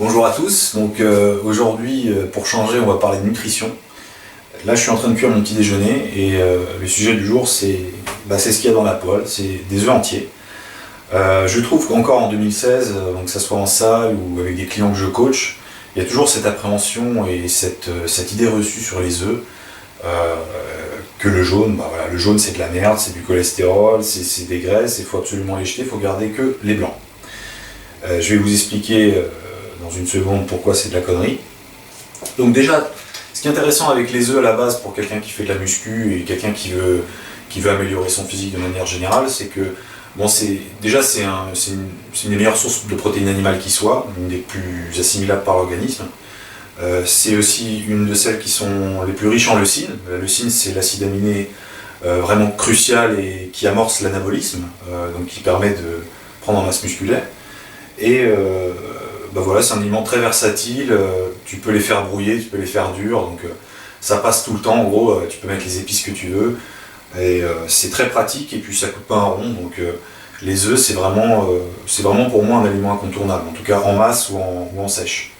Bonjour à tous, donc aujourd'hui pour changer on va parler de nutrition. Là je suis en train de cuire mon petit déjeuner et le sujet du jour c'est ce qu'il y a dans la poêle, c'est des œufs entiers. Je trouve qu'encore en 2016, donc que ce soit en salle ou avec des clients que je coach, il y a toujours cette appréhension et cette idée reçue sur les œufs que le jaune, le jaune c'est de la merde, c'est du cholestérol, c'est des graisses, il faut absolument les jeter, il faut garder que les blancs. Je vais vous expliquer dans une seconde pourquoi c'est de la connerie. Donc déjà, ce qui est intéressant avec les œufs à la base pour quelqu'un qui fait de la muscu et quelqu'un qui veut améliorer son physique de manière générale, c'est que c'est une des meilleures sources de protéines animales qui soit, une des plus assimilables par l'organisme. C'est aussi une de celles qui sont les plus riches en leucine. La leucine, c'est l'acide aminé vraiment crucial et qui amorce l'anabolisme, donc qui permet de prendre en masse musculaire. Et c'est un aliment très versatile, tu peux les faire brouiller, tu peux les faire durs, donc ça passe tout le temps, en gros, tu peux mettre les épices que tu veux, et c'est très pratique, et puis ça coûte pas un rond, donc les œufs c'est vraiment pour moi un aliment incontournable, en tout cas en masse ou en sèche.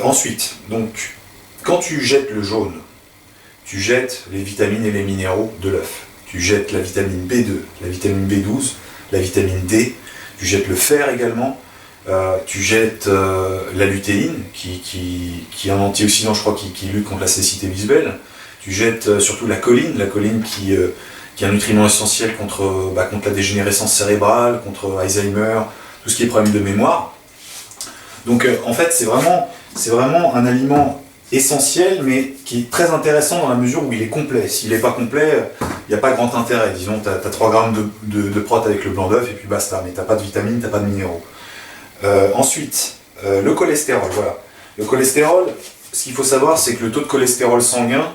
Ensuite, donc, quand tu jettes le jaune, tu jettes les vitamines et les minéraux de l'œuf, tu jettes la vitamine B2, la vitamine B12, la vitamine D, tu jettes le fer également, tu jettes la lutéine, qui est un antioxydant, je crois, qui lutte contre la cécité visuelle. Tu jettes surtout la choline qui est un nutriment essentiel contre la dégénérescence cérébrale, contre Alzheimer, tout ce qui est problème de mémoire. Donc en fait, c'est vraiment un aliment essentiel, mais qui est très intéressant dans la mesure où il est complet. S'il n'est pas complet, il n'y a pas grand intérêt. Disons, tu as 3 grammes de prot avec le blanc d'œuf et puis basta, mais tu n'as pas de vitamines, tu n'as pas de minéraux. Ensuite, le cholestérol, voilà. Le cholestérol, ce qu'il faut savoir, c'est que le taux de cholestérol sanguin,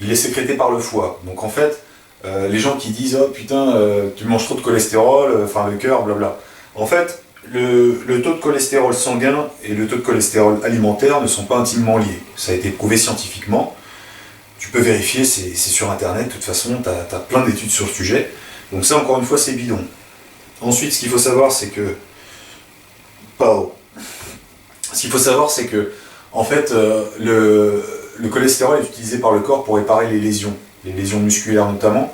il est sécrété par le foie. Donc en fait, les gens qui disent « Oh putain, tu manges trop de cholestérol, le cœur, blabla ». En fait, le taux de cholestérol sanguin et le taux de cholestérol alimentaire ne sont pas intimement liés. Ça a été prouvé scientifiquement. Tu peux vérifier, c'est sur internet, de toute façon, tu as plein d'études sur le sujet. Donc ça, encore une fois, c'est bidon. Ensuite, ce qu'il faut savoir, c'est que... en fait, le cholestérol est utilisé par le corps pour réparer les lésions musculaires notamment.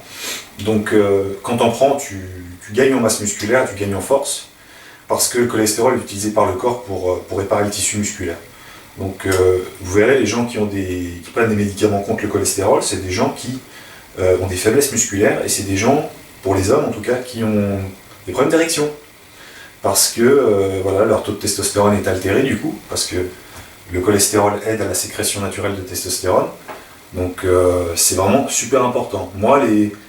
Donc, quand tu en prends, tu gagnes en masse musculaire, tu gagnes en force, parce que le cholestérol est utilisé par le corps pour réparer le tissu musculaire. Donc, vous verrez, les gens qui prennent des médicaments contre le cholestérol, c'est des gens qui ont des faiblesses musculaires, et c'est des gens, pour les hommes en tout cas, qui ont des problèmes d'érection. Parce que leur taux de testostérone est altéré du coup, parce que le cholestérol aide à la sécrétion naturelle de testostérone. Donc c'est vraiment super important. Moi,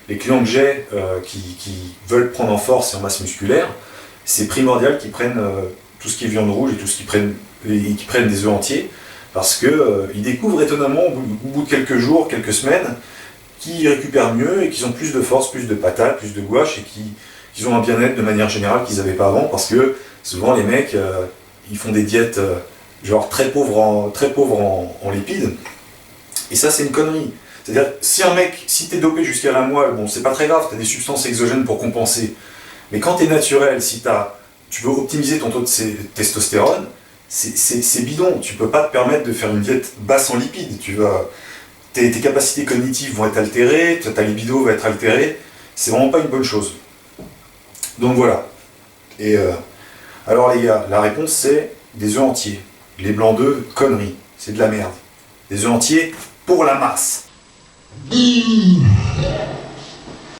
les clients que j'ai qui veulent prendre en force et en masse musculaire, c'est primordial qu'ils prennent tout ce qui est viande rouge et qu'ils prennent des œufs entiers, parce qu'ils découvrent étonnamment au bout de quelques jours, quelques semaines, qu'ils récupèrent mieux et qu'ils ont plus de force, plus de patates, plus de gouache, et qu'ils ont un bien-être de manière générale qu'ils n'avaient pas avant, parce que souvent les mecs ils font des diètes genre très pauvres en lipides, et ça c'est une connerie. C'est-à-dire, si t'es dopé jusqu'à la moelle, bon c'est pas très grave, t'as des substances exogènes pour compenser, mais quand t'es naturel, tu veux optimiser ton taux de testostérone, c'est bidon, tu peux pas te permettre de faire une diète basse en lipides, tes capacités cognitives vont être altérées, ta libido va être altérée, c'est vraiment pas une bonne chose. Donc voilà. Et alors les gars, la réponse c'est des œufs entiers. Les blancs d'œufs, conneries, c'est de la merde. Des œufs entiers pour la masse.